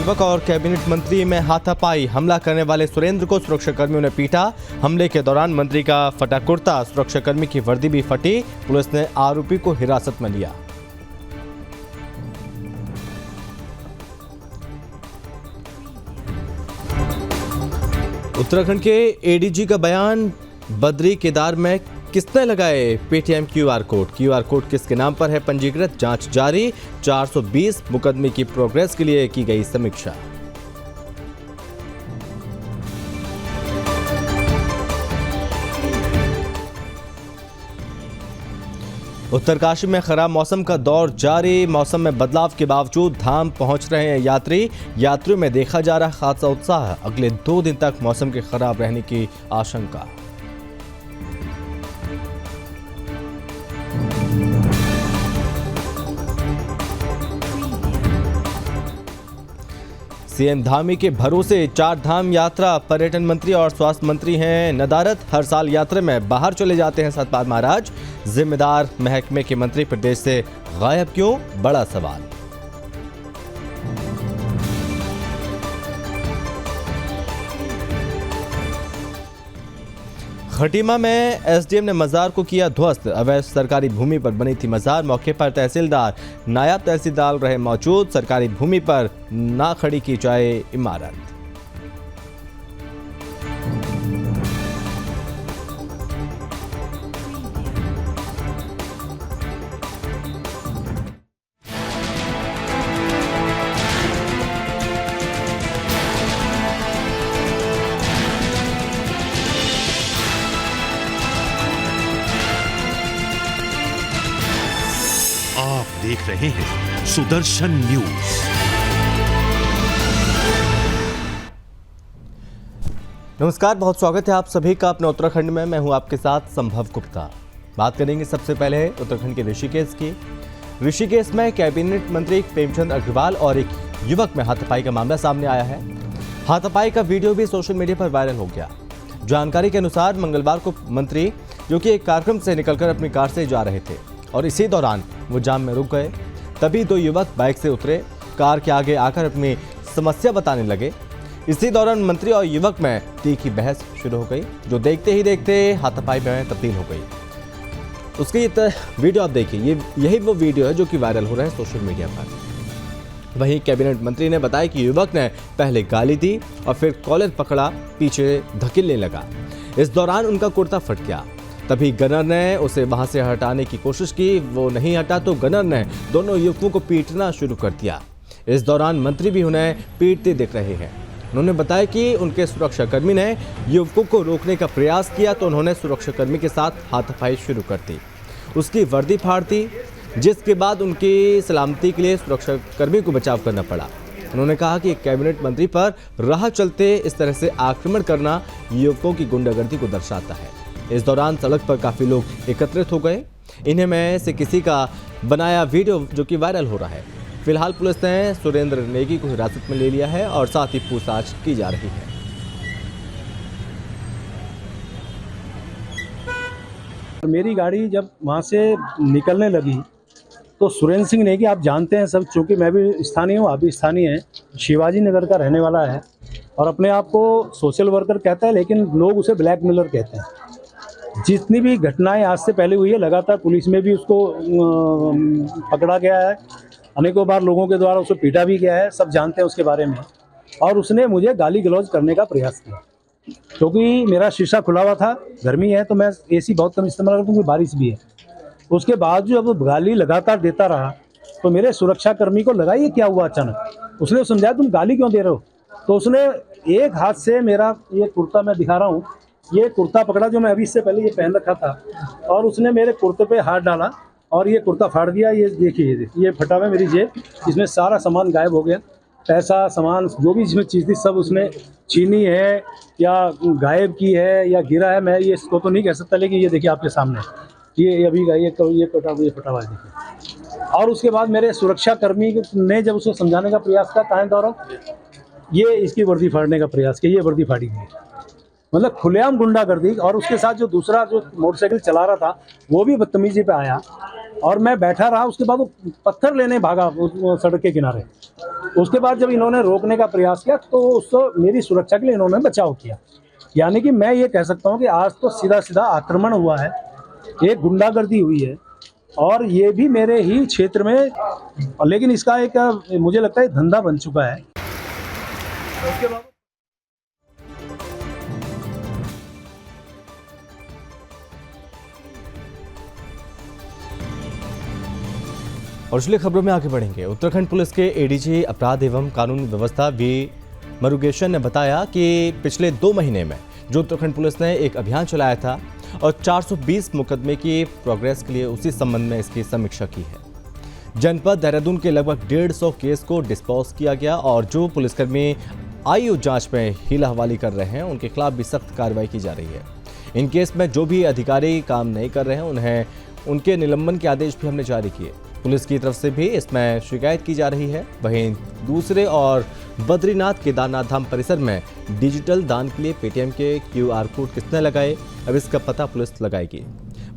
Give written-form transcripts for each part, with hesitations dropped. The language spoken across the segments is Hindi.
युवक और कैबिनेट मंत्री में हाथापाई। हमला करने वाले सुरेंद्र को सुरक्षाकर्मियों ने पीटा। हमले के दौरान मंत्री का फटा कुर्ता, सुरक्षाकर्मी की वर्दी भी फटी। पुलिस ने आरोपी को हिरासत में लिया। उत्तराखंड के एडीजी का बयान। बद्री केदार में किसने लगाए पेटीएम क्यूआर कोड किसके नाम पर है पंजीकृत, जांच जारी। 420 मुकदमे की प्रोग्रेस के लिए की गई समीक्षा। उत्तरकाशी में खराब मौसम का दौर जारी। मौसम में बदलाव के बावजूद धाम पहुंच रहे हैं यात्रियों में देखा जा रहा खासा उत्साह। अगले 2 दिन तक मौसम के खराब रहने की आशंका। सीएम धामी के भरोसे 4 धाम यात्रा। पर्यटन मंत्री और स्वास्थ्य मंत्री हैं नदारत। हर साल यात्रा में बाहर चले जाते हैं सतपाल महाराज। जिम्मेदार महकमे के मंत्री प्रदेश से गायब क्यों, बड़ा सवाल। खटीमा में एसडीएम ने मजार को किया ध्वस्त। अवैध सरकारी भूमि पर बनी थी मजार। मौके पर तहसीलदार, नायब तहसीलदार रहे मौजूद। सरकारी भूमि पर ना खड़ी की जाए इमारत। आप देख रहे हैं सुदर्शन न्यूज। नमस्कार, बहुत स्वागत है आप सभी का अपने उत्तराखंड में। मैं हूं आपके साथ संभव गुप्ता। बात करेंगे सबसे पहले उत्तराखंड के ऋषिकेश की। ऋषिकेश में कैबिनेट मंत्री प्रेमचंद अग्रवाल और एक युवक में हाथापाई का मामला सामने आया है। हाथापाई का वीडियो भी सोशल मीडिया पर वायरल हो गया। जानकारी के अनुसार मंगलवार को मंत्री जो कि एक कार्यक्रम से निकलकर अपनी कार से जा रहे थे और इसी दौरान वो जाम में रुक गए। तभी 2 युवक बाइक से उतरे, कार के आगे आकर अपनी समस्या बताने लगे। इसी दौरान मंत्री और युवक में तीखी बहस शुरू हो गई, जो देखते ही देखते हाथापाई में तब्दील हो गई। उसकी वीडियो आप देखिए। यही वो वीडियो है जो कि वायरल हो रहा है सोशल मीडिया पर। वहीं कैबिनेट मंत्री ने बताया कि युवक ने पहले गाली दी और फिर कॉलर पकड़ा, पीछे धकेलने लगा। इस दौरान उनका कुर्ता फट गया। तभी गनर ने उसे वहां से हटाने की कोशिश की। वो नहीं हटा तो गनर ने दोनों युवकों को पीटना शुरू कर दिया। इस दौरान मंत्री भी उन्हें पीटते दिख रहे हैं। उन्होंने बताया कि उनके सुरक्षाकर्मी ने युवकों को रोकने का प्रयास किया तो उन्होंने सुरक्षाकर्मी के साथ हाथापाई शुरू कर दी। उसकी वर्दी फाड़ दी, जिसके बाद उनकी सलामती के लिए सुरक्षाकर्मी को बचाव करना पड़ा। उन्होंने कहा कि कैबिनेट मंत्री पर राह चलते इस तरह से आक्रमण करना युवकों की गुंडागर्दी को दर्शाता है। इस दौरान सड़क पर काफी लोग एकत्रित हो गए। इन्हीं में से किसी का बनाया वीडियो जो कि वायरल हो रहा है। फिलहाल पुलिस ने सुरेंद्र नेगी को हिरासत में ले लिया है और साथ ही पूछताछ की जा रही है। मेरी गाड़ी जब वहाँ से निकलने लगी तो सुरेंद्र सिंह नेगी, आप जानते हैं सब, चूँकि मैं भी स्थानीय हूँ, आप भी स्थानीय हैं, शिवाजी नगर का रहने वाला है और अपने आप को सोशल वर्कर कहता है, लेकिन लोग उसे ब्लैकमेलर कहते हैं। जितनी भी घटनाएं आज से पहले हुई है, लगातार पुलिस में भी उसको पकड़ा गया है। अनेकों बार लोगों के द्वारा उसे पीटा भी गया है, सब जानते हैं उसके बारे में। और उसने मुझे गाली गलौज करने का प्रयास किया, क्योंकि मेरा शीशा खुला हुआ था, गर्मी है तो मैं एसी बहुत कम इस्तेमाल करता हूँ, बारिश भी है। उसके बाद जो अब गाली लगातार देता रहा तो मेरे सुरक्षाकर्मी को लगा ये क्या हुआ अचानक। उसने समझाया तुम गाली क्यों दे रहे हो, तो उसने एक हाथ से मेरा ये कुर्ता, मैं दिखा रहा हूँ, ये कुर्ता पकड़ा जो मैं अभी इससे पहले ये पहन रखा था, और उसने मेरे कुर्ते पे हाथ डाला और ये कुर्ता फाड़ दिया। ये देखिए, ये फटा हुआ मेरी जेब, इसमें सारा सामान गायब हो गया। पैसा, सामान, जो भी इसमें चीज़ थी सब उसने छीनी है या गायब की है या गिरा है, मैं ये इसको तो नहीं कह सकता, लेकिन ये देखिए आपके सामने ये अभी ये फटा हुआ है, देखिए। और उसके बाद मेरे सुरक्षाकर्मी ने जब उसको समझाने का प्रयास किया, कहाँ गौरव, ये इसकी वर्दी फाड़ने का प्रयास किया, ये वर्दी फाड़ी गई, मतलब खुलेआम गुंडागर्दी। और उसके साथ जो दूसरा जो मोटरसाइकिल चला रहा था वो भी बदतमीजी पे आया और मैं बैठा रहा। उसके बाद वो पत्थर लेने भागा सड़क के किनारे। उसके बाद जब इन्होंने रोकने का प्रयास किया तो उसको मेरी सुरक्षा के लिए इन्होंने बचाव किया। यानी कि मैं ये कह सकता हूँ कि आज तो सीधा सीधा आक्रमण हुआ है, एक गुंडागर्दी हुई है और ये भी मेरे ही क्षेत्र में, लेकिन इसका एक मुझे लगता है धंधा बन चुका है। उसके बाद और पिछली खबरों में आगे बढ़ेंगे। उत्तराखंड पुलिस के एडीजी अपराध एवं कानून व्यवस्था वी मुरुगेशन ने बताया कि पिछले 2 महीने में जो उत्तराखंड पुलिस ने एक अभियान चलाया था और 420 मुकदमे की प्रोग्रेस के लिए उसी संबंध में इसकी समीक्षा की है। जनपद देहरादून के लगभग 150 केस को डिस्पोज किया गया और जो पुलिसकर्मी आयु जांच में हीला हवाली कर रहे हैं उनके खिलाफ भी सख्त कार्रवाई की जा रही है। इन केस में जो भी अधिकारी काम नहीं कर रहे हैं उन्हें उनके निलंबन के आदेश भी हमने जारी किए। पुलिस की तरफ से भी इसमें शिकायत की जा रही है। वहीं दूसरे और बद्रीनाथ केदारनाथ धाम परिसर में डिजिटल दान के लिए पेटीएम के QR कोड किसने लगाए, अब इसका पता पुलिस लगाएगी।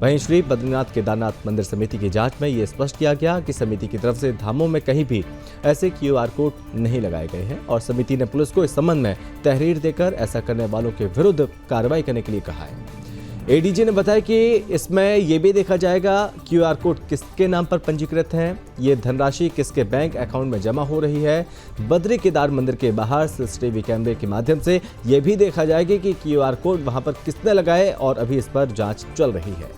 वहीं श्री बद्रीनाथ केदारनाथ मंदिर समिति की जांच में ये स्पष्ट किया गया कि समिति की तरफ से धामों में कहीं भी ऐसे QR कोड नहीं लगाए गए हैं और समिति ने पुलिस को इस संबंध में तहरीर देकर ऐसा करने वालों के विरुद्ध कार्रवाई करने के लिए कहा है। एडीजी ने बताया कि इसमें यह भी देखा जाएगा QR कोड किसके नाम पर पंजीकृत हैं, ये धनराशि किसके बैंक अकाउंट में जमा हो रही है। बद्री केदार मंदिर के बाहर CCTV कैमरे के माध्यम से यह भी देखा जाएगा कि QR कोड वहां पर किसने लगाए और अभी इस पर जांच चल रही है।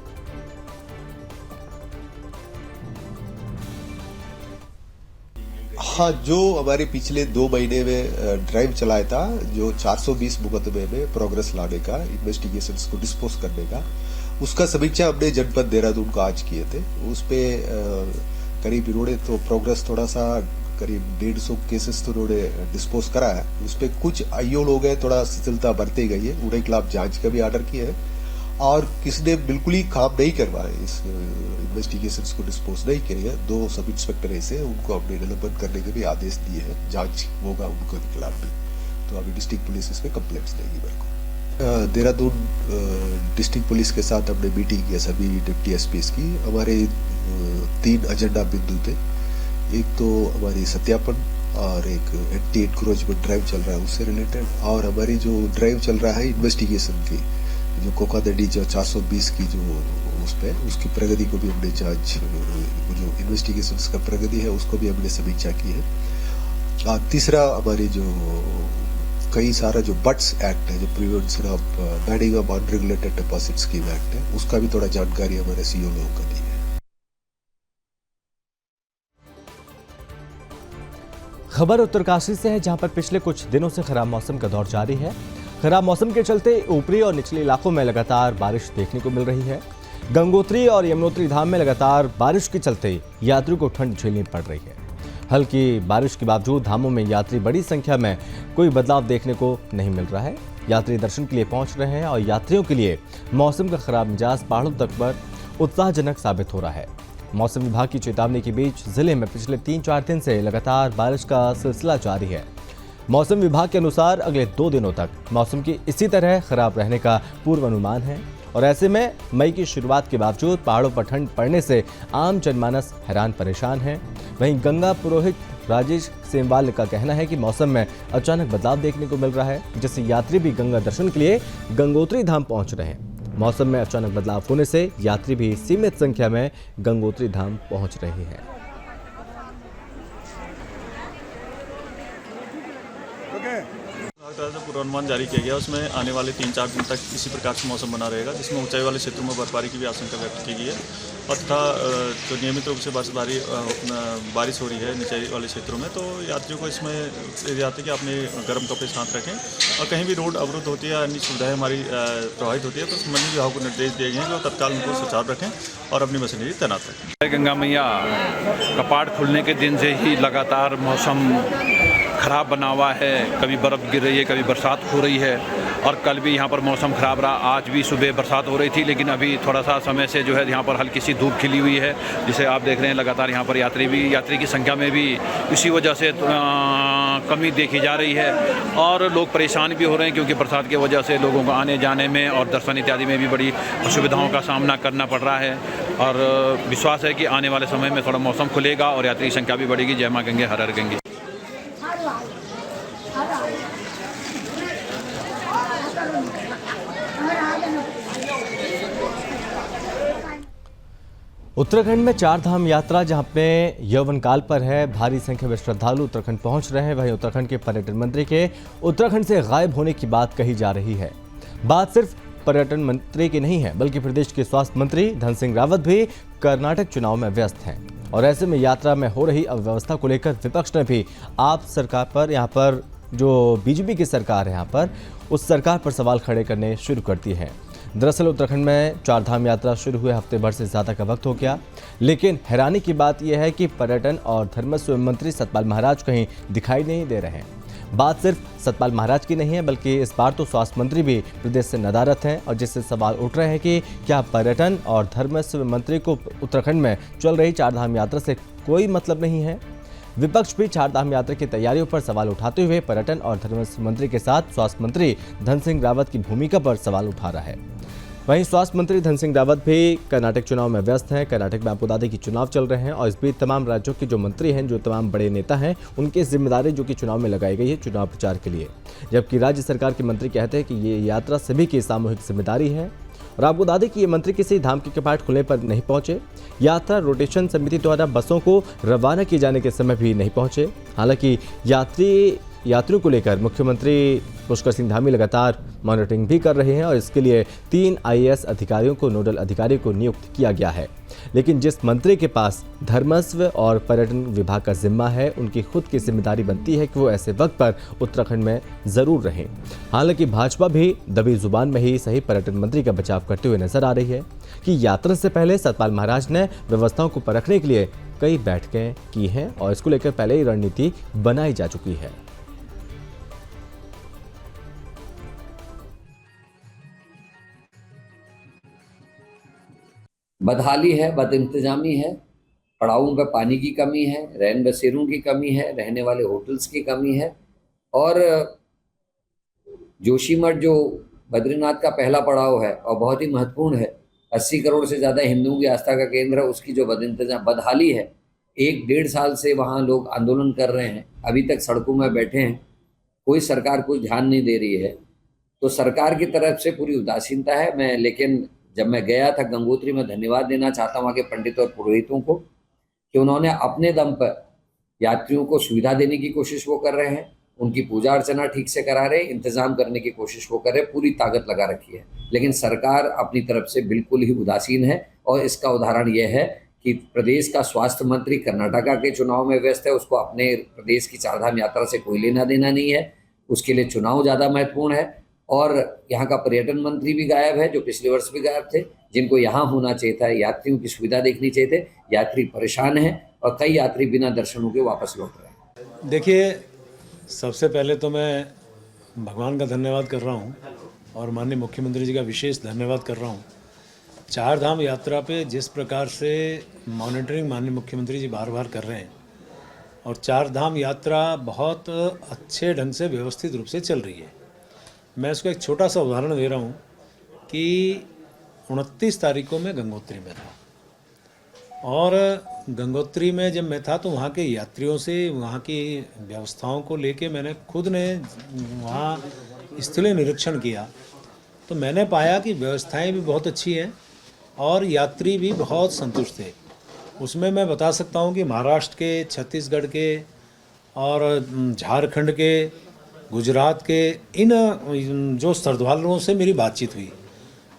हाँ, जो हमारे पिछले 2 महीने में ड्राइव चलाया था, जो 420 मुकदमे में प्रोग्रेस लाने का, इन्वेस्टिगेशंस को डिस्पोज करने का, उसका समीक्षा हमने जनपद देहरादून को आज किए थे। उस पे करीब इन्होंने तो प्रोग्रेस थोड़ा सा करीब 150 केसेस तो उन्होंने डिस्पोज करा है। उस पे कुछ आईओ लोग हैं, थोड़ा शिथिलता बरती गई है, उनके खिलाफ जांच का भी ऑर्डर किया है और किसने बिल्कुल ही काम नहीं करवाए, इस इन्वेस्टिगेशंस को डिस्पोज नहीं किए हैं, 2 सब इंस्पेक्टर ऐसे उनको हमने निलंबन करने के भी आदेश दिए हैं। जांच होगा उनके खिलाफ भी, तो अभी डिस्ट्रिक्ट पुलिस इसमें कंप्लेंट्स देगी मेरे को। देहरादून डिस्ट्रिक्ट पुलिस के साथ हमने मीटिंग की, सभी डिप्टी एसपीज की। हमारे 3 एजेंडा बिंदु थे। एक तो हमारी सत्यापन और एक एंटी एनक्रोचमेंट ड्राइव चल रहा है उससे रिलेटेड, और हमारी जो ड्राइव चल रहा है इन्वेस्टिगेशन की, जो कोकादडी जो 420 की जो उस पे उसकी प्रगति को भी हमने जांच, जो इन्वेस्टिगेशंस का प्रगति है उसको भी हमने समीक्षा की है। और तीसरा हमारी जो कई सारा जो बट्स एक्ट है, जो prevention of banning of unregulated deposit scheme act है, उसका भी थोड़ा जानकारी हमारे सीओ लोगों को दी है। खबर उत्तरकाशी से है, जहां पर पिछले कुछ दिनों से खराब मौसम का दौर जारी है। खराब मौसम के चलते ऊपरी और निचले इलाकों में लगातार बारिश देखने को मिल रही है। गंगोत्री और यमुनोत्री धाम में लगातार बारिश के चलते यात्रियों को ठंड झेलनी पड़ रही है। हल्की बारिश के बावजूद धामों में यात्री बड़ी संख्या में कोई बदलाव देखने को नहीं मिल रहा है। यात्री दर्शन के लिए पहुंच रहे हैं और यात्रियों के लिए मौसम का खराब मिजाज पहाड़ों तक पर उत्साहजनक साबित हो रहा है। मौसम विभाग की चेतावनी के बीच जिले में पिछले 3-4 दिन से लगातार बारिश का सिलसिला जारी है। मौसम विभाग के अनुसार अगले 2 दिनों तक मौसम की इसी तरह खराब रहने का पूर्वानुमान है और ऐसे में मई की शुरुआत के बावजूद पहाड़ों पर ठंड पड़ने से आम जनमानस हैरान परेशान है। वहीं गंगा पुरोहित राजेश सेमवाल का कहना है कि मौसम में अचानक बदलाव देखने को मिल रहा है, जिससे यात्री भी गंगा दर्शन के लिए गंगोत्री धाम पहुंच रहे हैं। मौसम में अचानक बदलाव होने से यात्री भी सीमित संख्या में गंगोत्री धाम पहुंच रहे हैं। पूर्वानुमान जारी किया गया, उसमें आने वाले 3-4 दिन तक इसी प्रकार से मौसम बना रहेगा, जिसमें ऊंचाई वाले क्षेत्रों में बर्फबारी की भी आशंका व्यक्त की गई है और तथा जो नियमित रूप से बारिश हो रही है निचाई वाले क्षेत्रों में, तो यात्रियों को इसमें यात्री कि अपने गर्म कपड़े साथ रखें और कहीं भी रोड अवरुद्ध होती है, अन्य सुविधाएँ हमारी प्रभावित होती है तो संबंधित विभाग को निर्देश दिए गए हैं कि वो तत्काल उनको सुचारू रखें और अपनी मशीनरी तैनात रखें। गंगा मैया कपाट खुलने के दिन से ही लगातार मौसम ख़राब बना हुआ है, कभी बर्फ़ गिर रही है, कभी बरसात हो रही है और कल भी यहाँ पर मौसम ख़राब रहा। आज भी सुबह बरसात हो रही थी, लेकिन अभी थोड़ा सा समय से जो है यहाँ पर हल्की सी धूप खिली हुई है, जिसे आप देख रहे हैं लगातार यहाँ पर यात्री की संख्या में भी इसी वजह से कमी देखी जा रही है और लोग परेशान भी हो रहे हैं, क्योंकि बरसात की वजह से लोगों को आने जाने में और दर्शन इत्यादि में भी बड़ी असुविधाओं का सामना करना पड़ रहा है और विश्वास है कि आने वाले समय में थोड़ा मौसम खुलेगा और यात्री संख्या भी बढ़ेगी। जय माँ गंगे, हर हर गंगे। उत्तराखंड में चार धाम यात्रा जहां पे यौवन काल पर है, भारी संख्या में श्रद्धालु उत्तराखंड पहुंच रहे हैं। वहीं उत्तराखंड के पर्यटन मंत्री के उत्तराखंड से गायब होने की बात कही जा रही है। बात सिर्फ पर्यटन मंत्री की नहीं है, बल्कि प्रदेश के स्वास्थ्य मंत्री धन सिंह रावत भी कर्नाटक चुनाव में व्यस्त हैं। और ऐसे में यात्रा में हो रही अव्यवस्था को लेकर विपक्ष ने भी आप सरकार पर, यहाँ पर जो बीजेपी की सरकार है यहाँ पर, उस सरकार पर सवाल खड़े करने शुरू कर दिए हैं। दरअसल उत्तराखंड में चार धाम यात्रा शुरू हुए हफ्ते भर से ज़्यादा का वक्त हो गया, लेकिन हैरानी की बात यह है कि पर्यटन और धर्मस्व मंत्री सतपाल महाराज कहीं दिखाई नहीं दे रहे हैं। बात सिर्फ सतपाल महाराज की नहीं है, बल्कि इस बार तो स्वास्थ्य मंत्री भी प्रदेश से नदारद हैं। और जिससे सवाल उठ रहे हैं कि क्या पर्यटन और धर्मस्व मंत्री को उत्तराखंड में चल रही चार धाम यात्रा से कोई मतलब नहीं है। विपक्ष भी चार धाम यात्रा की तैयारियों पर सवाल उठाते हुए पर्यटन और धर्मस्व मंत्री के साथ स्वास्थ्य मंत्री धन सिंह रावत की भूमिका पर सवाल उठा रहा है। वहीं स्वास्थ्य मंत्री धन सिंह रावत भी कर्नाटक चुनाव में व्यस्त हैं। कर्नाटक में आपको बता दें कि चुनाव चल रहे हैं और इस बीच तमाम राज्यों के जो मंत्री हैं, जो तमाम बड़े नेता हैं, उनकी जिम्मेदारी जो कि चुनाव में लगाई गई है चुनाव प्रचार के लिए, जबकि राज्य सरकार के मंत्री कहते हैं कि ये यात्रा सभी की सामूहिक जिम्मेदारी है। और आपको बता दें कि ये मंत्री किसी धाम के कपाट खुलने पर नहीं पहुंचे, यात्रा रोटेशन समिति द्वारा बसों को रवाना किए जाने के समय भी नहीं पहुंचे। हालांकि यात्रियों को लेकर मुख्यमंत्री पुष्कर सिंह धामी लगातार मॉनिटरिंग भी कर रहे हैं और इसके लिए 3 IAS अधिकारियों को नोडल अधिकारी को नियुक्त किया गया है। लेकिन जिस मंत्री के पास धर्मस्व और पर्यटन विभाग का जिम्मा है, उनकी खुद की जिम्मेदारी बनती है कि वो ऐसे वक्त पर उत्तराखंड में जरूर रहें। हालांकि भाजपा भी दबी जुबान में ही सही पर्यटन मंत्री का बचाव करते हुए नजर आ रही है कि यात्रा से पहले सतपाल महाराज ने व्यवस्थाओं को परखने के लिए कई बैठकें की हैं और इसको लेकर पहले ही रणनीति बनाई जा चुकी है। बदहाली है, बदइंतजामी है, पड़ावों पर पानी की कमी है, रैन बसेरों की कमी है, रहने वाले होटल्स की कमी है। और जोशीमठ जो बद्रीनाथ का पहला पड़ाव है और बहुत ही महत्वपूर्ण है, 80 करोड़ से ज़्यादा हिंदुओं की आस्था का केंद्र है, उसकी जो बदहाली है, 1-1.5 साल से वहाँ लोग आंदोलन कर रहे हैं, अभी तक सड़कों में बैठे हैं, कोई सरकार कुछ ध्यान नहीं दे रही है। तो सरकार की तरफ से पूरी उदासीनता है। लेकिन जब मैं गया था गंगोत्री में, धन्यवाद देना चाहता हूँ वहाँ के पंडितों और पुरोहितों को कि उन्होंने अपने दम पर यात्रियों को सुविधा देने की कोशिश वो कर रहे हैं, उनकी पूजा अर्चना ठीक से करा रहे, इंतजाम करने की कोशिश वो कर रहे, पूरी ताकत लगा रखी है। लेकिन सरकार अपनी तरफ से बिल्कुल ही उदासीन है। और इसका उदाहरण यह है कि प्रदेश का स्वास्थ्य मंत्री कर्नाटका के चुनाव में व्यस्त है, उसको अपने प्रदेश की चारधाम यात्रा से कोई लेना देना नहीं है, उसके लिए चुनाव ज़्यादा महत्वपूर्ण है। और यहाँ का पर्यटन मंत्री भी गायब है, जो पिछले वर्ष भी गायब थे, जिनको यहाँ होना चाहिए था, यात्रियों की सुविधा देखनी चाहिए थे। यात्री परेशान हैं और कई यात्री बिना दर्शनों के वापस लौट रहे हैं। देखिए, सबसे पहले तो मैं भगवान का धन्यवाद कर रहा हूँ और माननीय मुख्यमंत्री जी का विशेष धन्यवाद कर रहा हूँ। चार धाम यात्रा पे जिस प्रकार से मॉनिटरिंग माननीय मुख्यमंत्री जी बार बार कर रहे हैं और चार धाम यात्रा बहुत अच्छे ढंग से व्यवस्थित रूप से चल रही है। मैं इसको एक छोटा सा उदाहरण दे रहा हूँ कि 29 तारीख को मैं गंगोत्री में था और गंगोत्री में जब मैं था तो वहाँ के यात्रियों से वहाँ की व्यवस्थाओं को लेके मैंने खुद ने वहाँ स्थलीय निरीक्षण किया तो मैंने पाया कि व्यवस्थाएं भी बहुत अच्छी हैं और यात्री भी बहुत संतुष्ट थे। उसमें मैं बता सकता हूँ कि महाराष्ट्र के, छत्तीसगढ़ के और झारखंड के, गुजरात के इन जो श्रद्धालुओं से मेरी बातचीत हुई।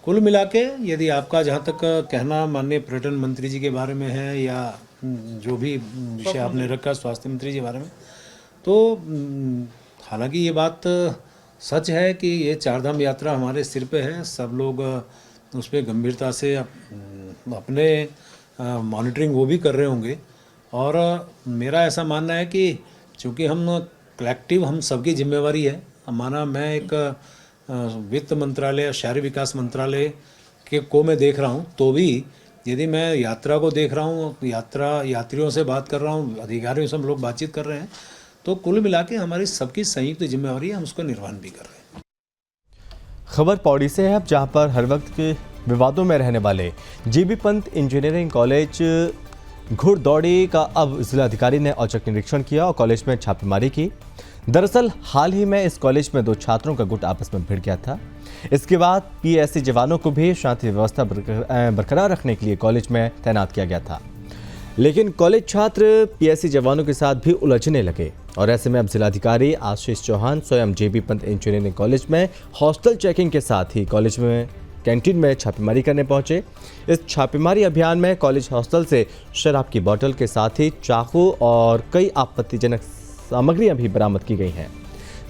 कुल मिला के यदि आपका जहाँ तक कहना माननीय पर्यटन मंत्री जी के बारे में है या जो भी विषय आपने रखा स्वास्थ्य मंत्री जी के बारे में, तो हालांकि ये बात सच है कि ये चारधाम यात्रा हमारे सिर पे है। सब लोग उस पर गंभीरता से अपने मॉनिटरिंग वो भी कर रहे होंगे और मेरा ऐसा मानना है कि चूँकि हम कलेक्टिव, हम सबकी जिम्मेवारी है। हमारा, मैं एक वित्त मंत्रालय, शहरी विकास मंत्रालय के को मैं देख रहा हूँ, तो भी यदि मैं यात्रा को देख रहा हूँ, यात्रियों से बात कर रहा हूँ, अधिकारियों से हम लोग बातचीत कर रहे हैं, तो कुल मिला के हमारी सबकी संयुक्त जिम्मेवारी है, हम उसका निर्वहन भी कर रहे हैं। खबर पौड़ी से है, अब जहां पर हर वक्त के विवादों में रहने वाले जीबी पंत इंजीनियरिंग कॉलेज घुड़दौड़ी का अब जिला अधिकारी ने औचक निरीक्षण किया और कॉलेज में छापेमारी की। दरअसल हाल ही में इस कॉलेज में 2 छात्रों का गुट आपस में भिड़ गया था। इसके बाद पीएससी जवानों को भी शांति व्यवस्था बरकरार रखने के लिए कॉलेज में तैनात किया गया था, लेकिन कॉलेज छात्र पीएससी जवानों के साथ भी उलझने लगे और ऐसे में अब जिलाधिकारी आशीष चौहान स्वयं जेबी पंत इंजीनियरिंग कॉलेज में हॉस्टल चेकिंग के साथ ही कॉलेज में कैंटीन में छापेमारी करने पहुंचे। इस छापेमारी अभियान में कॉलेज हॉस्टल से शराब की बोतल के साथ ही चाकू और कई आपत्तिजनक सामग्रियां भी बरामद की गई हैं।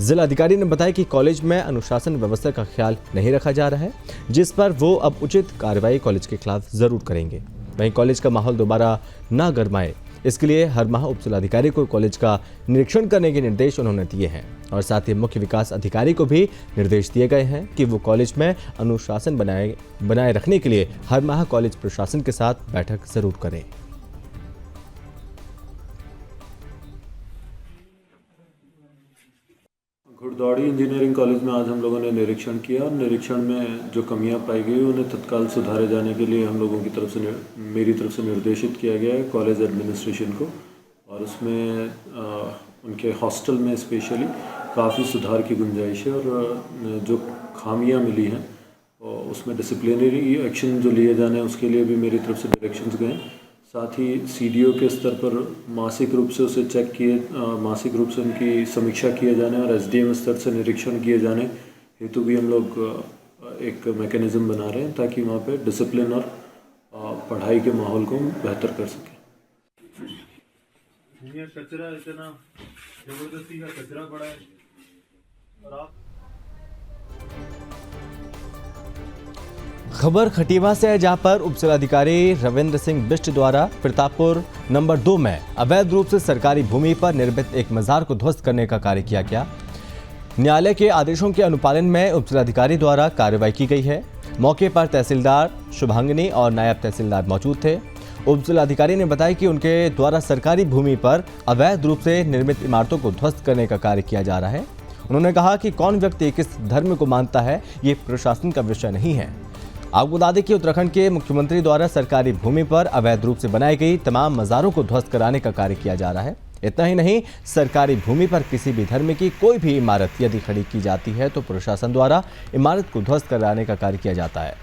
जिलाधिकारी ने बताया कि कॉलेज में अनुशासन व्यवस्था का ख्याल नहीं रखा जा रहा है, जिस पर वो अब उचित कार्रवाई कॉलेज के खिलाफ जरूर करेंगे। वहीं कॉलेज का माहौल दोबारा ना गरमाए, इसके लिए हर माह उप जिलाधिकारी को कॉलेज का निरीक्षण करने के निर्देश उन्होंने दिए हैं और साथ ही मुख्य विकास अधिकारी को भी निर्देश दिए गए हैं कि वो कॉलेज में अनुशासन बनाए रखने के लिए हर माह कॉलेज प्रशासन के साथ बैठक जरूर करें। घुड़दौड़ी इंजीनियरिंग कॉलेज में आज हम लोगों ने निरीक्षण किया और निरीक्षण में जो कमियां पाई गई उन्हें तत्काल सुधारे जाने के लिए हम लोगों की तरफ से मेरी तरफ से निर्देशित किया गया है कॉलेज एडमिनिस्ट्रेशन को, और उसमें उनके हॉस्टल में स्पेशली काफ़ी सुधार की गुंजाइश है और जो खामियां मिली हैं उसमें डिसिप्लिनरी एक्शन जो लिए जाने हैं उसके लिए भी मेरी तरफ से डायरेक्शंस गए। साथ ही सीडीओ के स्तर पर मासिक रूप से उसे चेक किए, मासिक रूप से उनकी समीक्षा किए जाने और एसडीएम स्तर से निरीक्षण किए जाने हेतु भी हम लोग एक मैकेनिज्म बना रहे हैं ताकि वहाँ पे डिसिप्लिन और पढ़ाई के माहौल को बेहतर कर सकें। कचरा इतना जबरदस्ती का कचरा पड़ा है और आप खबर खटीमा से है, जहां पर उप जिलाधिकारी रविंद्र सिंह बिष्ट द्वारा प्रतापपुर नंबर 2 में अवैध रूप से सरकारी भूमि पर निर्मित एक मजार को ध्वस्त करने का कार्य किया गया। न्यायालय के आदेशों के अनुपालन में उप जिलाधिकारी द्वारा कार्रवाई की गई है। मौके पर तहसीलदार शुभांगिनी और नायब तहसीलदार मौजूद थे। उप जिलाधिकारी ने बताया कि उनके द्वारा सरकारी भूमि पर अवैध रूप से निर्मित इमारतों को ध्वस्त करने का कार्य किया जा रहा है। उन्होंने कहा कि कौन व्यक्ति किस धर्म को मानता है, ये प्रशासन का विषय नहीं है। आपको बता दें कि उत्तराखंड के मुख्यमंत्री द्वारा सरकारी भूमि पर अवैध रूप से बनाई गई तमाम मज़ारों को ध्वस्त कराने का कार्य किया जा रहा है। इतना ही नहीं, सरकारी भूमि पर किसी भी धर्म की कोई भी इमारत यदि खड़ी की जाती है तो प्रशासन द्वारा इमारत को ध्वस्त कराने का कार्य किया जाता है,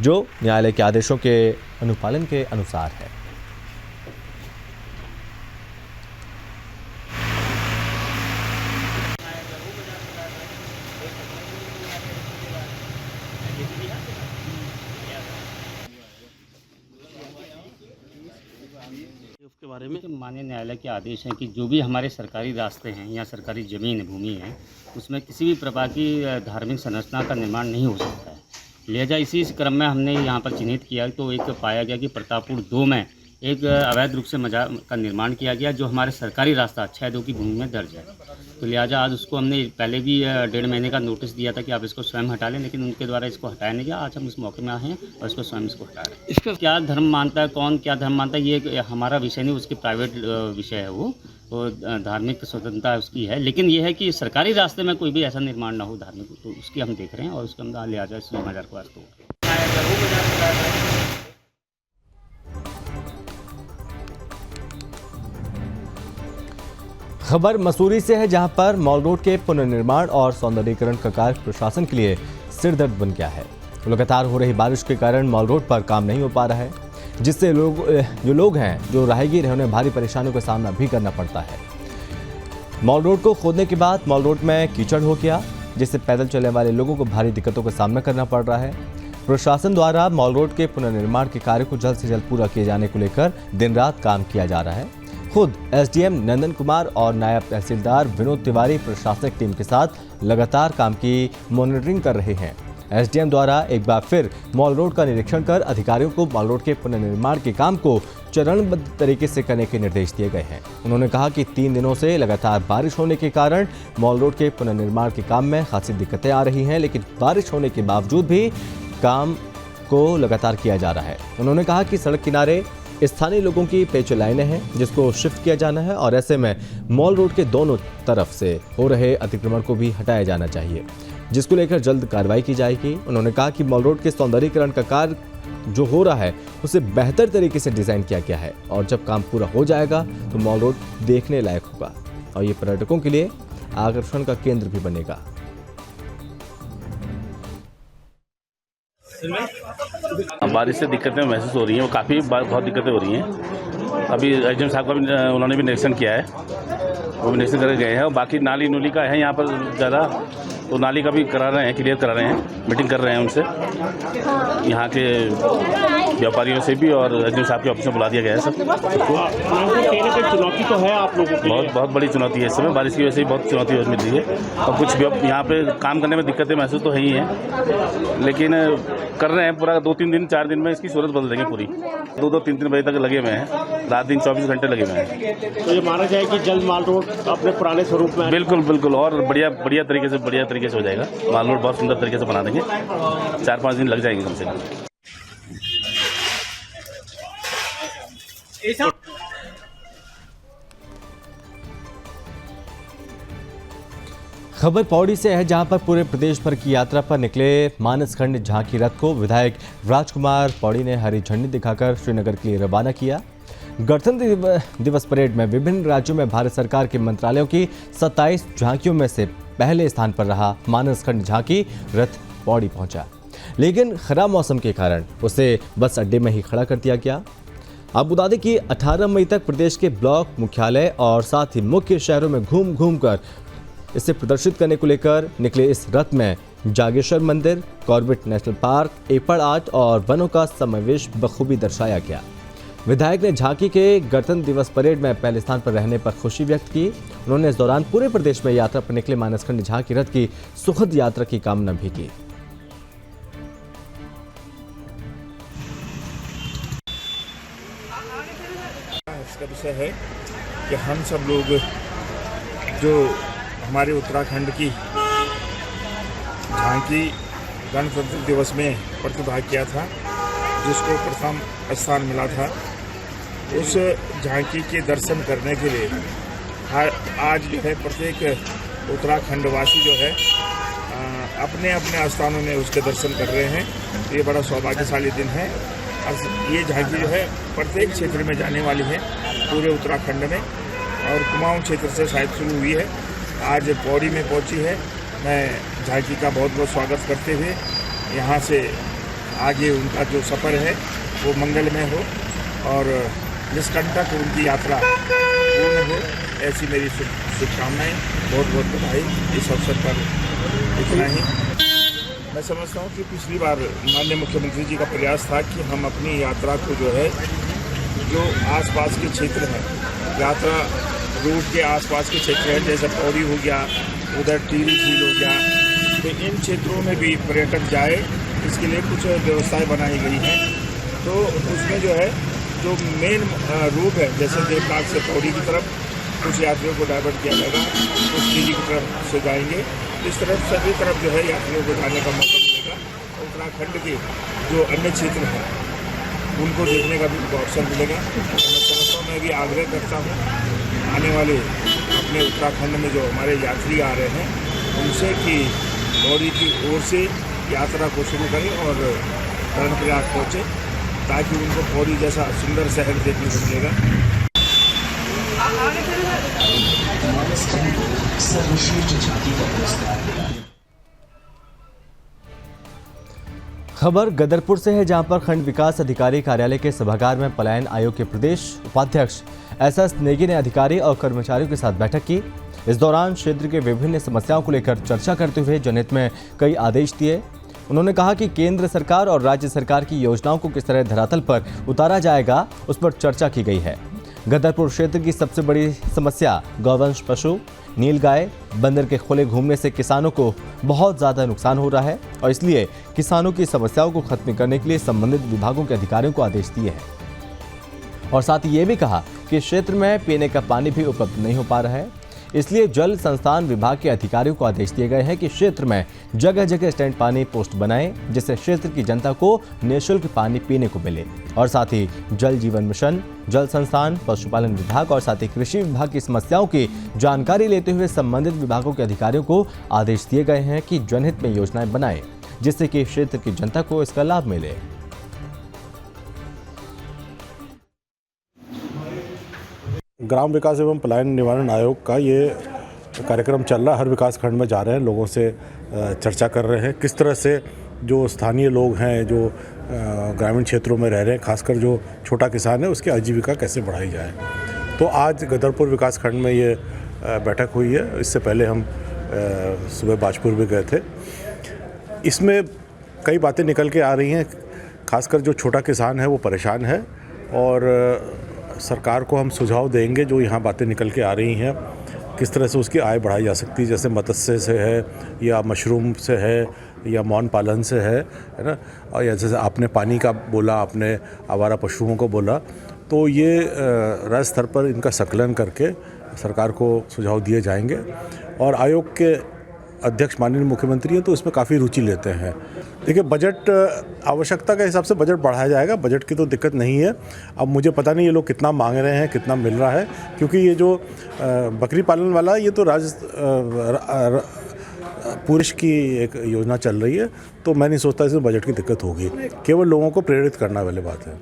जो न्यायालय के आदेशों के अनुपालन के अनुसार है। उसके बारे में माननीय न्यायालय के आदेश हैं कि जो भी हमारे सरकारी रास्ते हैं या सरकारी ज़मीन भूमि है उसमें किसी भी प्रकार की धार्मिक संरचना का निर्माण नहीं हो सकता है। लिहाजा इसी क्रम में हमने यहाँ पर चिन्हित किया तो एक पाया गया कि प्रतापपुर 2 में एक अवैध रूप से मजार का निर्माण किया गया जो हमारे सरकारी रास्ता 6-2 की भूमि में दर्ज है। तो लिहाजा आज उसको हमने पहले भी 1.5 महीने का नोटिस दिया था कि आप इसको स्वयं हटा लें, लेकिन उनके द्वारा इसको हटाया नहीं गया। आज हम इस मौके में आए हैं और इसको स्वयं इसको हटा रहे हैं। इसका क्या धर्म मानता है, कौन क्या धर्म मानता है, ये हमारा विषय नहीं, उसकी प्राइवेट विषय है। वो धार्मिक स्वतंत्रता उसकी है, लेकिन ये है कि सरकारी रास्ते में कोई भी ऐसा निर्माण ना हो धार्मिक, तो उसकी हम देख रहे हैं और उसका हम लिहाजा इस मजार को आज तोड़ खबर मसूरी से है, जहां पर मॉल रोड के पुनर्निर्माण और सौंदर्यीकरण का कार्य प्रशासन के लिए सिरदर्द बन गया है। लगातार हो रही बारिश के कारण मॉल रोड पर काम नहीं हो पा रहा है, जिससे लोग हैं जो राहगीर हैं उन्हें भारी परेशानियों का सामना भी करना पड़ता है। मॉल रोड को खोदने के बाद मॉल रोड में कीचड़ हो गया, जिससे पैदल चलने वाले लोगों को भारी दिक्कतों का सामना करना पड़ रहा है। प्रशासन द्वारा मॉल रोड के पुनर्निर्माण के कार्य को जल्द से जल्द पूरा किए जाने को लेकर दिन रात काम किया जा रहा है। खुद एसडीएम नंदन कुमार और नायब तहसीलदार विनोद तिवारी प्रशासनिक टीम के साथ लगातार काम की मॉनिटरिंग कर रहे हैं। एसडीएम द्वारा एक बार फिर मॉल रोड का निरीक्षण कर अधिकारियों को मॉल रोड के पुनर्निर्माण के काम को चरणबद्ध तरीके से करने के निर्देश दिए गए हैं। उन्होंने कहा कि 3 दिनों से लगातार बारिश होने के कारण मॉल रोड के पुनर्निर्माण के काम में खासी दिक्कतें आ रही हैं, लेकिन बारिश होने के बावजूद भी काम को लगातार किया जा रहा है। उन्होंने कहा कि सड़क किनारे स्थानीय लोगों की पेचो लाइनें हैं, जिसको शिफ्ट किया जाना है और ऐसे में मॉल रोड के दोनों तरफ से हो रहे अतिक्रमण को भी हटाया जाना चाहिए, जिसको लेकर जल्द कार्रवाई की जाएगी। उन्होंने कहा कि मॉल रोड के सौंदर्यीकरण का कार्य जो हो रहा है उसे बेहतर तरीके से डिज़ाइन किया गया है और जब काम पूरा हो जाएगा तो मॉल रोड देखने लायक होगा और ये पर्यटकों के लिए आकर्षण का केंद्र भी बनेगा। बारिश से दिक्कतें महसूस हो रही हैं, वो काफ़ी बहुत दिक्कतें हो रही हैं। अभी एसडीएम साहब का भी उन्होंने भी निरीक्षण किया है, वो भी निरीक्षण करके गए हैं। और बाकी नाली नूली का है यहाँ पर ज़्यादा, तो नाली का भी करा रहे हैं, क्लियर करा रहे हैं, मीटिंग कर रहे हैं उनसे, यहाँ के व्यापारियों से भी, और एसडीएम साहब के ऑफिस में बुला दिया गया है सब। चुनौती तो है आप लोगों की, बहुत बड़ी चुनौती है इस समय, बारिश की वजह से ही बहुत चुनौती मिल रही है। और कुछ यहाँ पे काम करने में दिक्कतें महसूस तो है ही हैं, लेकिन कर रहे हैं पूरा। 2-3 दिन 4 दिन में इसकी सूरत बदल देंगे पूरी। 2-3 बजे तक लगे हुए हैं, रात दिन 24 घंटे लगे हुए हैं। तो ये माना जाए कि जल्द माल रोड अपने पुराने स्वरूप में? बिल्कुल, और बढ़िया तरीके से हो जाएगा। माल रोड बहुत सुंदर तरीके से बना देंगे, 4-5 दिन लग जाएंगे कम से कम। खबर पौड़ी से है, जहां पर पूरे प्रदेश भर की यात्रा पर निकले मानसखंड झांकी रथ को विधायक राजकुमार पौड़ी ने हरी झंडी दिखाकर श्रीनगर के लिए रवाना किया। गणतंत्र दिवस परेड में विभिन्न राज्यों में भारत सरकार के मंत्रालयों की 27 झांकियों में से पहले स्थान पर रहा मानसखंड झांकी रथ पौड़ी पहुंचा, लेकिन खराब मौसम के कारण उसे बस अड्डे में ही खड़ा कर दिया गया। आपको बता दें कि 18 मई तक प्रदेश के ब्लॉक मुख्यालय और साथ ही मुख्य शहरों में घूम कर इसे प्रदर्शित करने को लेकर निकले इस रथ में जागेश्वर मंदिर, कॉर्बेट नेशनल पार्क, एपड़ आर्ट और वनों का समावेश बखूबी दर्शाया गया। विधायक ने झांकी के गणतंत्र दिवस परेड में पहले स्थान पर रहने पर खुशी व्यक्त की। उन्होंने इस दौरान पूरे प्रदेश में यात्रा पर निकले मानसखंड झांकी रथ की सुखद यात्रा की कामना भी की। इसका विषय है कि हम सब लोग जो हमारे उत्तराखंड की झांकी गणतंत्र दिवस में प्रतिभाग किया था, जिसको प्रथम स्थान मिला था, उस झांकी के दर्शन करने के लिए आज जो है प्रत्येक उत्तराखंडवासी जो है अपने अपने स्थानों में उसके दर्शन कर रहे हैं। ये बड़ा सौभाग्यशाली दिन है। ये झांकी जो है प्रत्येक क्षेत्र में जाने वाली है पूरे उत्तराखंड में, और कुमाऊं क्षेत्र से शायद शुरू हुई है, आज पौड़ी में पहुंची है। मैं झांकी का बहुत बहुत स्वागत करते हुए यहाँ से आगे उनका जो सफ़र है वो मंगलमय हो और निष्कंटक उनकी यात्रा पूर्ण हो, ऐसी मेरी शुभकामनाएं। बहुत बहुत बधाई। इस अवसर पर इतना ही। मैं समझता हूँ कि पिछली बार माननीय मुख्यमंत्री जी का प्रयास था कि हम अपनी यात्रा को जो है, जो आसपास के क्षेत्र हैं, यात्रा रूट के आसपास के क्षेत्र हैं, जैसे पौड़ी हो गया, उधर टीरी झील हो गया, तो इन क्षेत्रों में भी पर्यटक जाए, इसके लिए कुछ व्यवस्थाएं बनाई गई हैं। तो उसमें जो है जो मेन रूट है, जैसे देवनाथ से पौड़ी की तरफ कुछ यात्रियों को डाइवर्ट किया जाएगा, कुछ टीरी की तरफ से जाएंगे। इस तरफ सभी तरफ जो है यात्रियों को जाने का मौका मिलेगा। उत्तराखंड के जो अन्य क्षेत्र हैं उनको देखने का भी उनको अवसर मिलेगा। मैं समझता हूँ, मैं भी आग्रह करता हूँ आने वाले अपने उत्तराखंड में जो हमारे यात्री आ रहे हैं उनसे कि पौड़ी की ओर से यात्रा को शुरू करें और कर्णप्रयाग पहुँचे, ताकि उनको पौड़ी जैसा सुंदर शहर देखने को मिलेगा। खबर गदरपुर से है, जहां पर खंड विकास अधिकारी कार्यालय के सभागार में पलायन आयोग के प्रदेश उपाध्यक्ष एसएस नेगी ने अधिकारी और कर्मचारियों के साथ बैठक की। इस दौरान क्षेत्र के विभिन्न समस्याओं को लेकर चर्चा करते हुए जनहित में कई आदेश दिए। उन्होंने कहा कि केंद्र सरकार और राज्य सरकार की योजनाओं को किस तरह धरातल पर उतारा जाएगा, उस पर चर्चा की गई है। गदरपुर क्षेत्र की सबसे बड़ी समस्या गौवंश पशु, नीलगाय, बंदर के खुले घूमने से किसानों को बहुत ज़्यादा नुकसान हो रहा है और इसलिए किसानों की समस्याओं को खत्म करने के लिए संबंधित विभागों के अधिकारियों को आदेश दिए हैं। और साथ ही ये भी कहा कि क्षेत्र में पीने का पानी भी उपलब्ध नहीं हो पा रहा है, इसलिए जल संस्थान विभाग के अधिकारियों को आदेश दिए गए हैं कि क्षेत्र में जगह जगह स्टैंड पानी पोस्ट बनाएं, जिससे क्षेत्र की जनता को निःशुल्क पानी पीने को मिले। और साथ ही जल जीवन मिशन, जल संस्थान, पशुपालन विभाग और साथ ही कृषि विभाग की समस्याओं की जानकारी लेते हुए संबंधित विभागों के अधिकारियों को आदेश दिए गए हैं कि जनहित में योजनाएं बनाएं, जिससे कि क्षेत्र की जनता को इसका लाभ मिले। ग्राम विकास एवं पलायन निवारण आयोग का ये कार्यक्रम चल रहा है, हर विकास खंड में जा रहे हैं, लोगों से चर्चा कर रहे हैं किस तरह से जो स्थानीय लोग हैं, जो ग्रामीण क्षेत्रों में रह रहे हैं, खासकर जो छोटा किसान है, उसकी आजीविका कैसे बढ़ाई जाए। तो आज गदरपुर विकास खंड में ये बैठक हुई है। इससे पहले हम सुबह बाजपुर भी गए थे। इसमें कई बातें निकल के आ रही हैं, खासकर जो छोटा किसान है वो परेशान है और सरकार को हम सुझाव देंगे जो यहाँ बातें निकल के आ रही हैं, किस तरह से उसकी आय बढ़ाई जा सकती है, जैसे मत्स्य से है या मशरूम से है या मौन पालन से है ना, और या जैसे आपने पानी का बोला, आपने आवारा पशुओं को बोला, तो ये राज्य स्तर पर इनका संकलन करके सरकार को सुझाव दिए जाएंगे। और आयोग के अध्यक्ष माननीय मुख्यमंत्री हैं तो इसमें काफ़ी रुचि लेते हैं। देखिए, बजट आवश्यकता के हिसाब से बजट बढ़ाया जाएगा, बजट की तो दिक्कत नहीं है। अब मुझे पता नहीं ये लोग कितना मांग रहे हैं, कितना मिल रहा है, क्योंकि ये जो बकरी पालन वाला ये तो पुरुष की एक योजना चल रही है, तो मैं नहीं सोचता इसमें बजट की दिक्कत होगी। केवल लोगों को प्रेरित करना वाली बात है।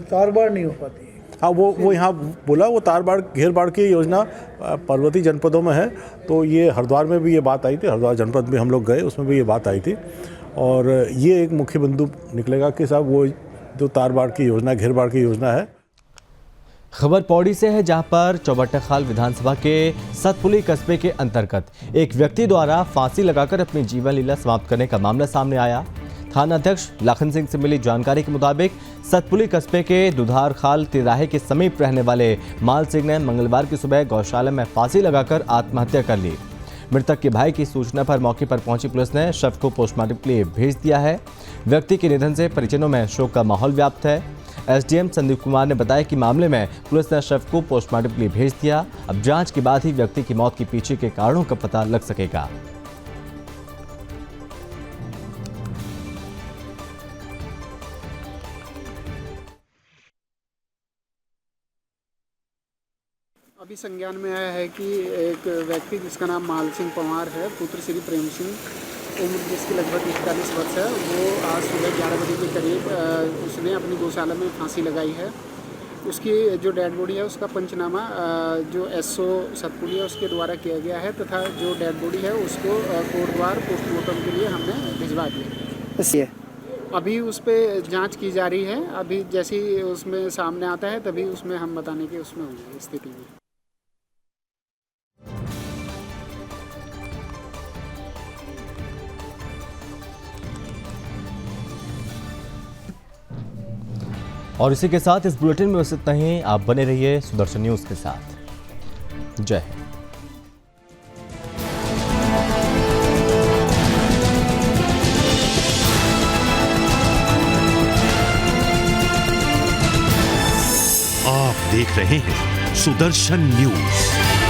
तार बाड़ नहीं हो पाती। हाँ, वो यहाँ बोला, वो तार बाड़ घेर बाड़ की योजना पर्वतीय जनपदों में है, तो ये हरिद्वार में भी ये बात आई थी, हरिद्वार जनपद में हम लोग गए, उसमें भी ये बात आई थी। और ये एक मुख्य बिंदु निकलेगा कि साहब वो जो तार बाड़ की योजना, घेर बाड़ की योजना है। खबर पौड़ी से है, जहां पर चौबट्टाखाल विधानसभा के सतपुली कस्बे के अंतर्गत एक व्यक्ति द्वारा फांसी लगाकर अपनी जीवन लीला समाप्त करने का मामला सामने आया। थाना अध्यक्ष लाखन सिंह से मिली जानकारी के मुताबिक सतपुली कस्बे के दुधार खाल तिराहे के समीप रहने वाले माल सिंह ने मंगलवार की सुबह गौशाला में फांसी लगाकर आत्महत्या कर ली। मृतक के भाई की सूचना पर मौके पर पहुंची पुलिस ने शव को पोस्टमार्टम के लिए भेज दिया है। व्यक्ति के निधन से परिजनों में शोक का माहौल व्याप्त है। एसडीएम संदीप कुमार ने बताया कि मामले में पुलिस ने शव को पोस्टमार्टम के लिए भेज दिया। अब जांच के बाद ही व्यक्ति की मौत के पीछे के कारणों का पता लग सकेगा। अभी संज्ञान में आया है कि एक व्यक्ति जिसका नाम माल सिंह पंवार है, पुत्र श्री प्रेम सिंह, उम्र जिसकी लगभग 41 वर्ष है, वो आज सुबह 11 बजे के करीब उसने अपनी गौशाला में फांसी लगाई है। उसकी जो डेड बॉडी है उसका पंचनामा जो एसओ सतपुली है उसके द्वारा किया गया है, तथा जो डेड बॉडी है उसको कोटद्वार पोस्टमार्टम के लिए हमने भिजवा दिया। अभी उस पर जांच की जा रही है। अभी जैसे ही उसमें सामने आता है तभी उसमें हम बताने की उसमें होंगे स्थिति में। और इसी के साथ इस बुलेटिन में बस इतना ही। आप बने रहिए सुदर्शन न्यूज के साथ। जय हिंद। आप देख रहे हैं सुदर्शन न्यूज।